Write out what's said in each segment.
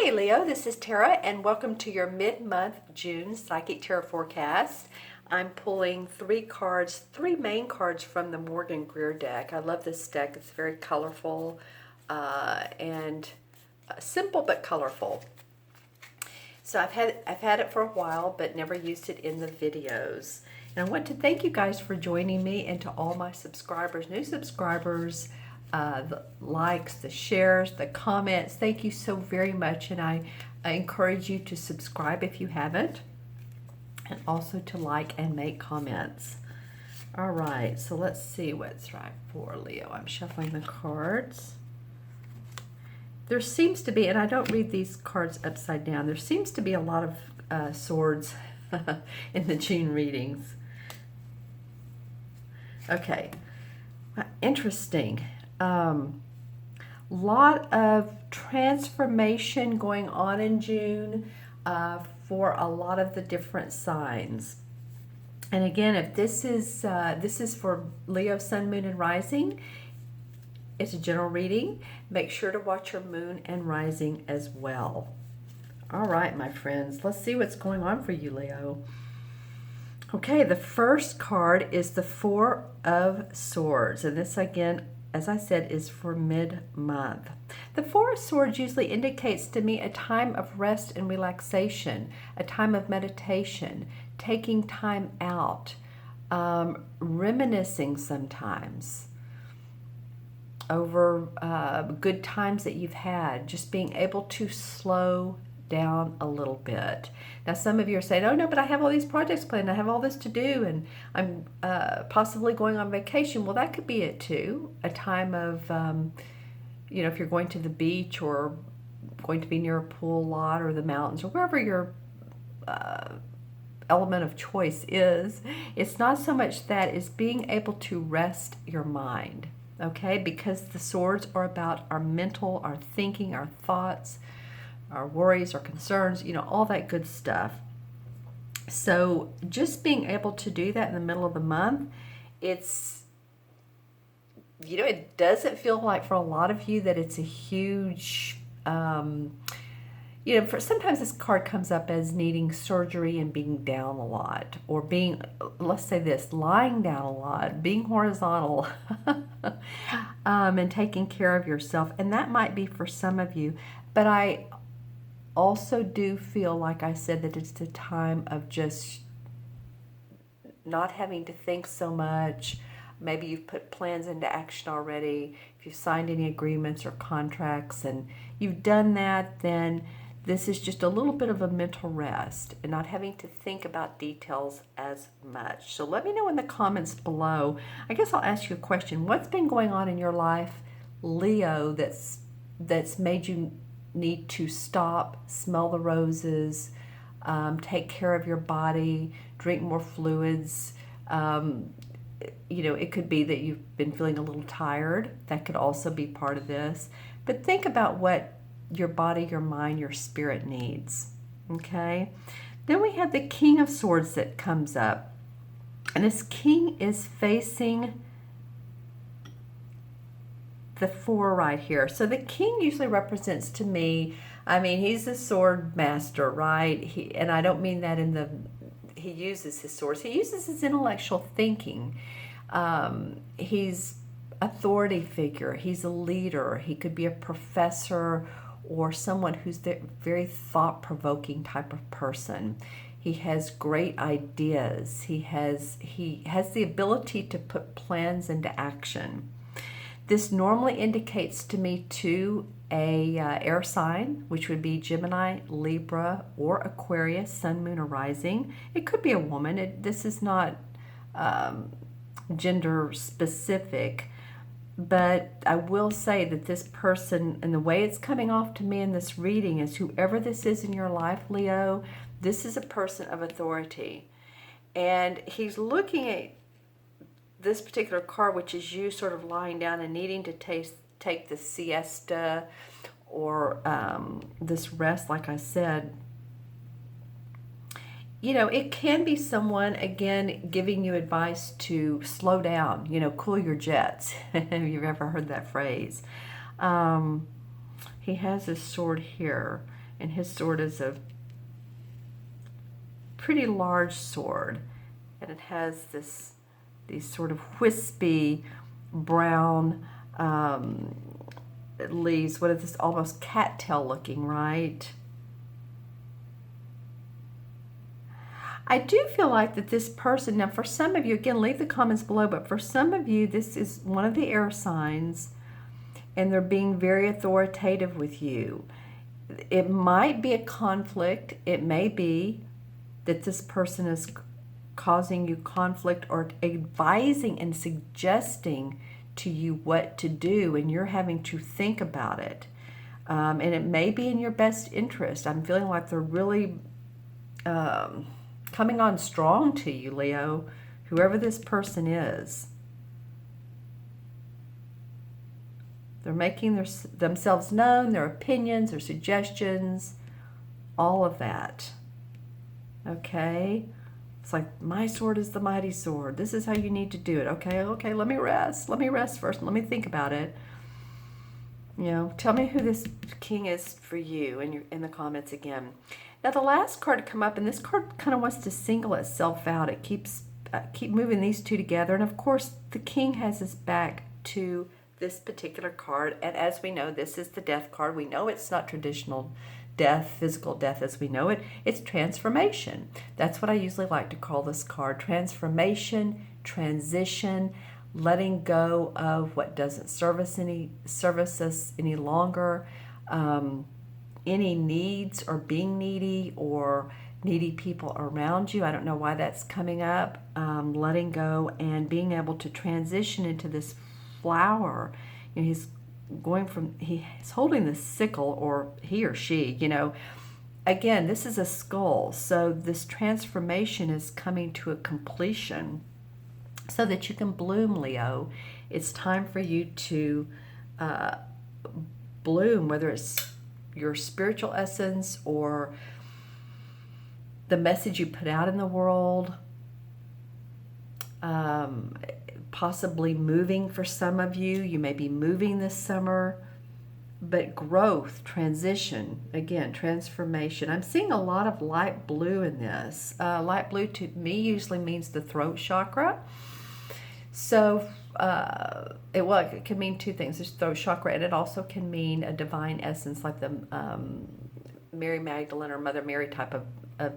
Hey Leo, this is Tara and welcome to your mid-month June Psychic Tarot forecast. I'm pulling three main cards from the Morgan Greer deck. I love this deck. It's very colorful and simple but colorful. So I've had it for a while but never used it in the videos. And I want to thank you guys for joining me, and to all my subscribers, new subscribers, the likes, the shares, the comments. Thank you so very much, and I encourage you to subscribe if you haven't, and also to like and make comments. All right, so let's see what's right for Leo. I'm shuffling the cards. There seems to be, and I don't read these cards upside down, there seems to be a lot of swords in the June readings. Okay, interesting. Lot of transformation going on in June for a lot of the different signs. And again, if this is for Leo, Sun, Moon, and Rising, it's a general reading. Make sure to watch your Moon and Rising as well. All right, my friends, let's see what's going on for you, Leo. Okay, the first card is the Four of Swords, and this again, as I said, is for mid-month. The Four of Swords usually indicates to me a time of rest and relaxation, a time of meditation, taking time out, reminiscing sometimes over good times that you've had, just being able to slow down a little bit. Now some of you are saying, oh no, but I have all these projects planned, I have all this to do, and I'm possibly going on vacation. Well, that could be it too, a time of if you're going to the beach or going to be near a pool lot or the mountains or wherever your element of choice is. It's not so much that, it's being able to rest your mind, okay? Because the swords are about our mental, our thinking, our thoughts, our worries, our concerns, all that good stuff. So just being able to do that in the middle of the month, it doesn't feel like for a lot of you that it's a huge, for sometimes this card comes up as needing surgery and being down a lot, or being, let's say this, lying down a lot, being horizontal, and taking care of yourself. And that might be for some of you, but I also do feel, like I said, that it's a time of just not having to think so much. Maybe you've put plans into action already. If you've signed any agreements or contracts and you've done that, then this is just a little bit of a mental rest and not having to think about details as much. So let me know in the comments below. I guess I'll ask you a question. What's been going on in your life, Leo, that's made you need to stop, smell the roses, take care of your body, drink more fluids? It could be that you've been feeling a little tired. That could also be part of this. But think about what your body, your mind, your spirit needs, okay? Then we have the King of Swords that comes up. And this king is facing the four right here. So the king usually represents to me, he's a sword master, right? And I don't mean that he uses his swords. He uses his intellectual thinking. He's authority figure. He's a leader. He could be a professor or someone who's the very thought-provoking type of person. He has great ideas. He has the ability to put plans into action. This normally indicates to me too a air sign, which would be Gemini, Libra, or Aquarius, Sun, Moon, or Rising. It could be a woman. This is not gender specific, but I will say that this person, and the way it's coming off to me in this reading, is whoever this is in your life, Leo, this is a person of authority. And he's looking at this particular card, which is you sort of lying down and needing to take the siesta or this rest, like I said. It can be someone, again, giving you advice to slow down, cool your jets, if you've ever heard that phrase. He has his sword here. and his sword is a pretty large sword, and it has these sort of wispy brown leaves. What is this? Almost cattail looking, right? I do feel like that this person, now for some of you, again, leave the comments below, but for some of you, this is one of the air signs, and they're being very authoritative with you. It might be a conflict. It may be that this person is causing you conflict or advising and suggesting to you what to do, and you're having to think about it. And it may be in your best interest. I'm feeling like they're really coming on strong to you, Leo, whoever this person is. They're making themselves known, their opinions, their suggestions, all of that. Okay? It's like, my sword is the mighty sword. This is how you need to do it. Okay, let me rest. Let me rest first. Let me think about it. You know, tell me who this king is for you in the comments again. Now, the last card to come up, and this card kind of wants to single itself out. It keeps keep moving these two together. And, of course, the king has his back to this particular card. And as we know, this is the death card. We know it's not traditional death, physical death as we know it. It's transformation. That's what I usually like to call this card. Transformation, transition, letting go of what doesn't service us any longer, any needs or being needy or needy people around you. I don't know why that's coming up. Letting go and being able to transition into this flower. You know, he's holding the sickle, or he or she, you know. Again, this is a skull, so this transformation is coming to a completion so that you can bloom, Leo. It's time for you to bloom, whether it's your spiritual essence or the message you put out in the world. Possibly moving for some of you. You may be moving this summer, but growth, transition, again, transformation. I'm seeing a lot of light blue in this. Light blue to me usually means the throat chakra. So it can mean two things. There's throat chakra, and it also can mean a divine essence like the Mary Magdalene or Mother Mary type of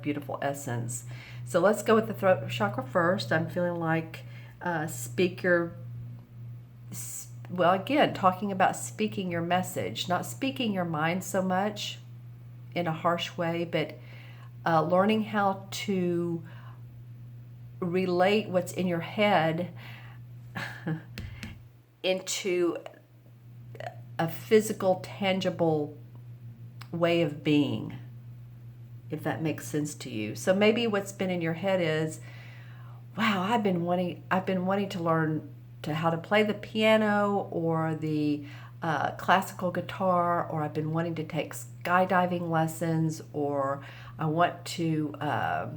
beautiful essence. So let's go with the throat chakra first. I'm feeling like again, talking about speaking your message, not speaking your mind so much in a harsh way, but learning how to relate what's in your head into a physical, tangible way of being, if that makes sense to you. So maybe what's been in your head is, wow, I've been wanting to learn how to play the piano or the classical guitar, or I've been wanting to take skydiving lessons, or I want to go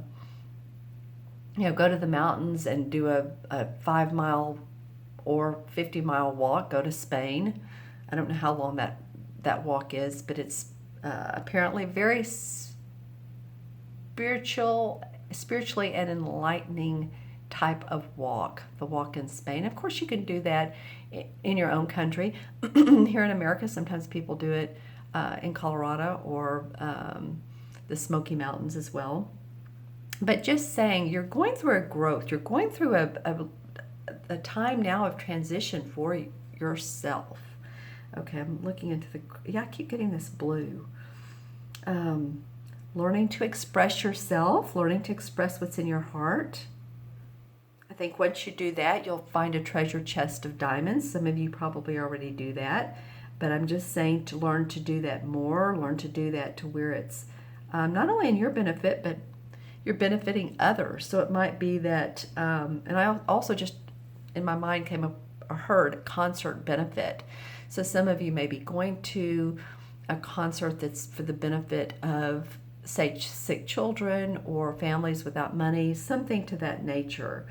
to the mountains and do a 5-mile or 50-mile walk, go to Spain. I don't know how long that walk is, but it's apparently very spiritually and enlightening type of walk, the walk in Spain. Of course, you can do that in your own country. Here in America, sometimes people do it in Colorado or the Smoky Mountains as well. But just saying, you're going through a growth. You're going through a time now of transition for yourself. Okay, I'm looking into I keep getting this blue. Learning to express yourself, learning to express what's in your heart. I think once you do that, you'll find a treasure chest of diamonds. Some of you probably already do that, but I'm just saying to learn to do that more, learn to do that to where it's not only in your benefit, but you're benefiting others. So it might be that, and I also just, in my mind heard concert benefit. So some of you may be going to a concert that's for the benefit of, say, sick children or families without money, something to that nature.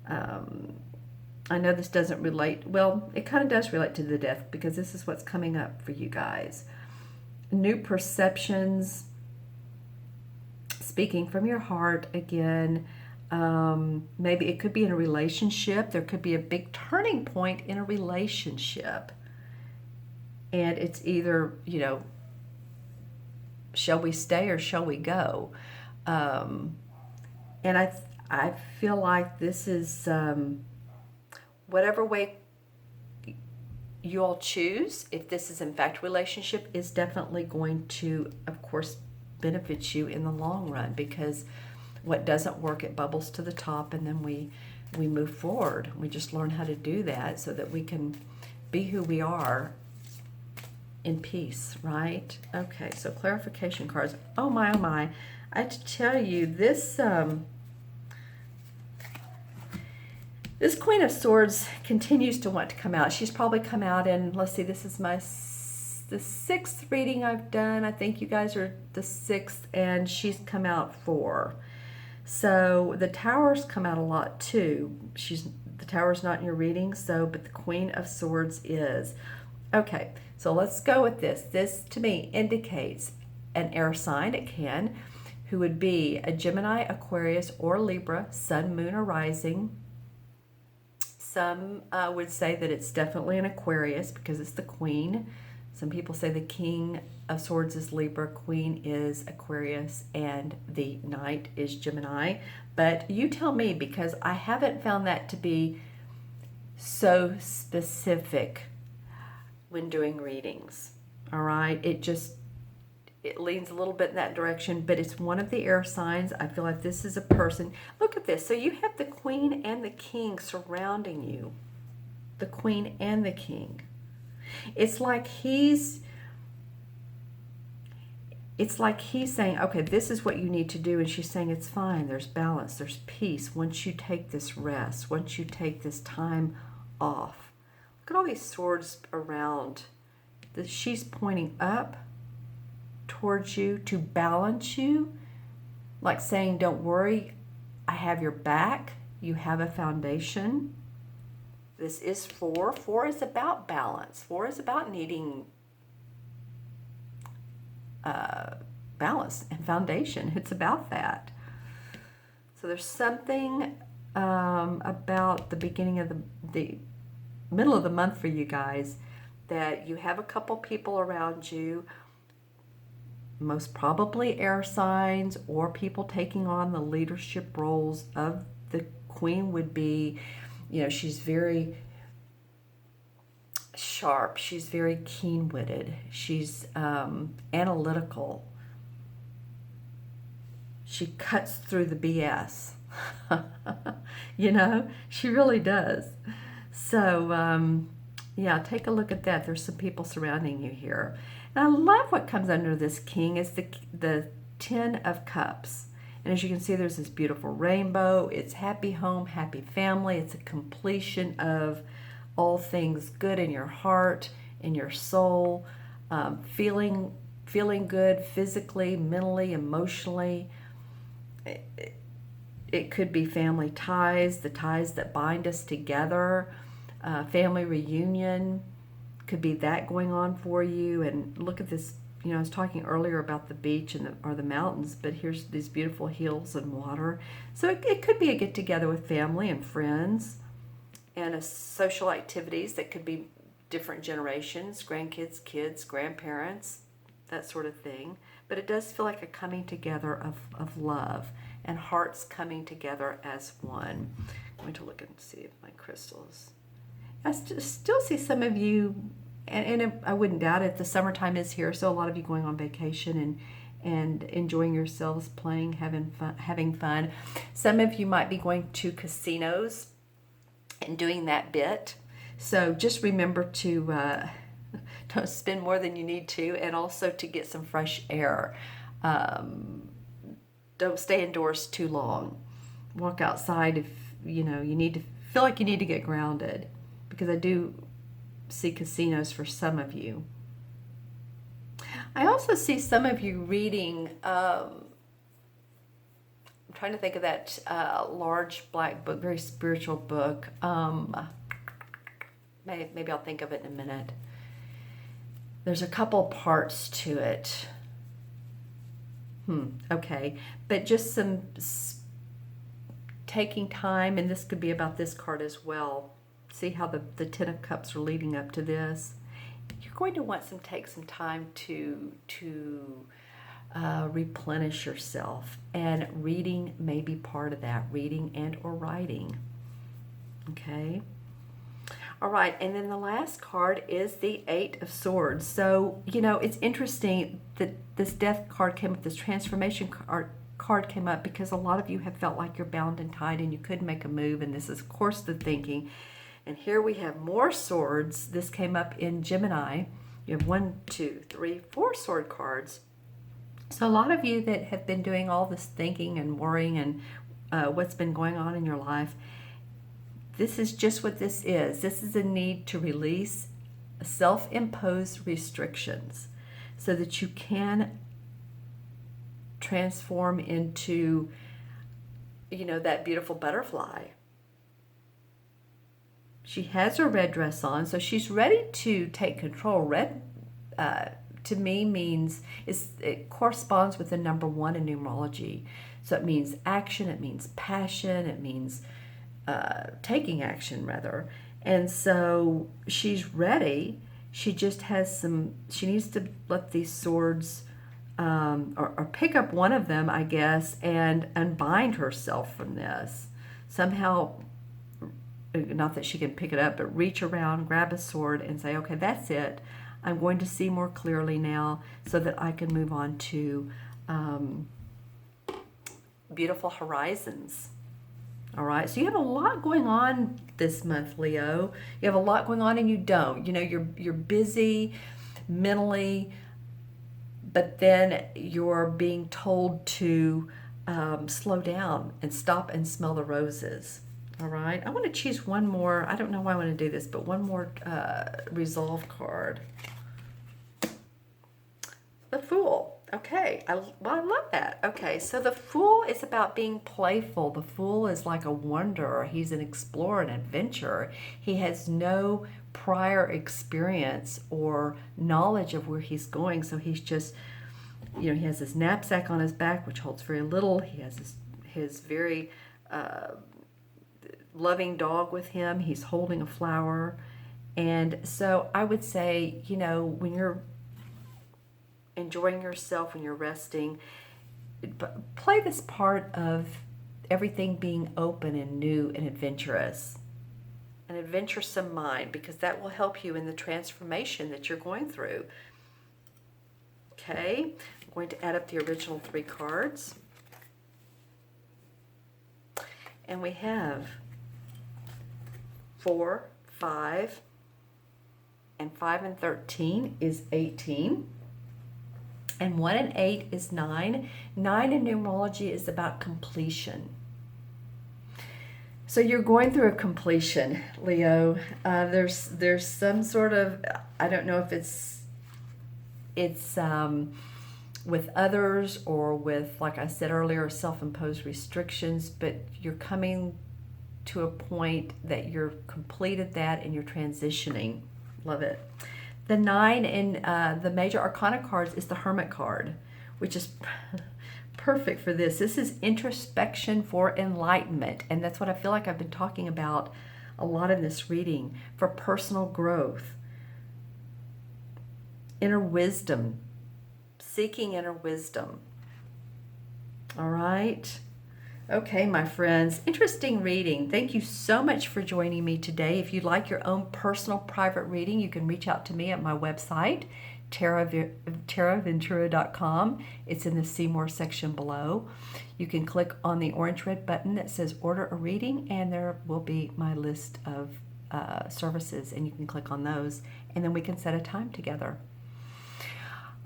I know this doesn't relate, well, it kind of does relate to the death, because this is what's coming up for you guys. new perceptions, speaking from your heart again. Maybe it could be in a relationship. There could be a big turning point in a relationship. And it's either, shall we stay or shall we go? And I feel like this is whatever way you all choose, if this is in fact relationship, is definitely going to, of course, benefit you in the long run, because what doesn't work, it bubbles to the top, and then we move forward. We just learn how to do that so that we can be who we are in peace, right? Okay, so clarification cards. Oh my, oh my. I have to tell you, this this Queen of Swords continues to want to come out. She's probably come out in, let's see, this is the 6th reading I've done. I think you guys are the 6th, and she's come out 4. So the Tower's come out a lot too. The Tower's not in your reading, but the Queen of Swords is. Okay, so let's go with this. This to me indicates an air sign, it can, who would be a Gemini, Aquarius, or Libra, Sun, Moon, or Rising. Some would say that it's definitely an Aquarius because it's the Queen. Some people say the King of Swords is Libra, Queen is Aquarius, and the Knight is Gemini. But you tell me, because I haven't found that to be so specific when doing readings. All right, it leans a little bit in that direction, but it's one of the air signs. I feel like this is a person. Look at this. So you have the Queen and the King surrounding you. The Queen and the King. It's like he's saying, okay, this is what you need to do. And she's saying, it's fine. There's balance. There's peace. Once you take this rest, once you take this time off. Look at all these swords around. She's pointing up towards you to balance you, like saying, don't worry, I have your back. You have a foundation. This is 4. 4 is about balance. 4 is about needing balance and foundation. It's about that. So there's something about the beginning of the middle of the month for you guys, that you have a couple people around you, most probably air signs or people taking on the leadership roles of the Queen would be, she's very sharp. She's very keen-witted. She's analytical. She cuts through the BS. She really does. So, yeah, take a look at that. There's some people surrounding you here. And I love what comes under this King is the 10 of Cups. And as you can see, there's this beautiful rainbow. It's happy home, happy family. It's a completion of all things good in your heart, in your soul, feeling good physically, mentally, emotionally. It could be family ties, the ties that bind us together, family reunion. Could be that going on for you. And look at this, I was talking earlier about the beach or the mountains, but here's these beautiful hills and water. So it could be a get together with family and friends, and a social activities that could be different generations, grandkids, kids, grandparents, that sort of thing. But it does feel like a coming together of love and hearts coming together as one. I'm going to look and see if my crystals. I still see some of you, and I wouldn't doubt it, the summertime is here, so a lot of you going on vacation and enjoying yourselves, playing, having fun. Some of you might be going to casinos and doing that bit. So just remember to don't spend more than you need to, and also to get some fresh air. Don't stay indoors too long. Walk outside if you need to feel like you need to get grounded, because I do see casinos for some of you. I also see some of you reading, I'm trying to think of that large black book, very spiritual book. Maybe I'll think of it in a minute. There's a couple parts to it. Okay, but just some taking time, and this could be about this card as well. See how the Ten of Cups are leading up to this. You're going to want take some time to replenish yourself, and reading may be part of that. Reading and or writing. Okay. All right, and then the last card is the Eight of Swords. So, you know, it's interesting that this Death card came up, this Transformation card came up, because a lot of you have felt like you're bound and tied and you couldn't make a move, and this is, of course, the thinking. And here we have more swords. This came up in Gemini. You have 1, 2, 3, 4 sword cards. So a lot of you that have been doing all this thinking and worrying and what's been going on in your life, this is just what this is. This is a need to release self-imposed restrictions so that you can transform into, you know, that beautiful butterfly. She has her red dress on, so she's ready to take control. Red, to me, means it corresponds with the number 1 in numerology. So it means action, it means passion, it means taking action, rather. And so she's ready. She just has she needs to let these swords, or pick up one of them, I guess, and unbind herself from this. Somehow, not that she can pick it up, but reach around, grab a sword, and say, okay, that's it. I'm going to see more clearly now so that I can move on to beautiful horizons. All right, so you have a lot going on this month, Leo. You have a lot going on and you don't. You know, you're busy mentally, but then you're being told to slow down and stop and smell the roses. All right, I want to choose one more. I don't know why I want to do this, but one more resolve card. The Fool. Okay, I love that. Okay, so the Fool is about being playful. The Fool is like a wanderer. He's an explorer, an adventurer. He has no prior experience or knowledge of where he's going, so he's just, you know, he has his knapsack on his back, which holds very little. He has his very loving dog with him. He's holding a flower. And so I would say, you know, when you're enjoying yourself, when you're resting, play this part of everything being open and new and adventurous, an adventuresome mind, because that will help you in the transformation that you're going through. Okay, I'm going to add up the original 3 cards, and we have 4, 5, and 5 and 13 is 18. And 1 and 8 is 9. 9 in numerology is about completion. So you're going through a completion, Leo. There's some sort of, I don't know if it's with others or with, like I said earlier, self-imposed restrictions, but you're coming to a point that you're completed that and you're transitioning. Love it. The 9 in the major arcana cards is the Hermit card, which is perfect for this. This is introspection for enlightenment, and that's what I feel like I've been talking about a lot in this reading, for personal growth, inner wisdom, seeking inner wisdom. All right. Okay, my friends, interesting reading. Thank you so much for joining me today. If you'd like your own personal private reading, you can reach out to me at my website, taraventura.com. It's in the See More section below. You can click on the orange red button that says Order a Reading, and there will be my list of services, and you can click on those, and then we can set a time together.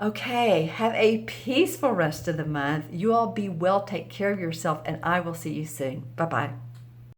Okay, have a peaceful rest of the month. You all be well, take care of yourself, and I will see you soon. Bye-bye.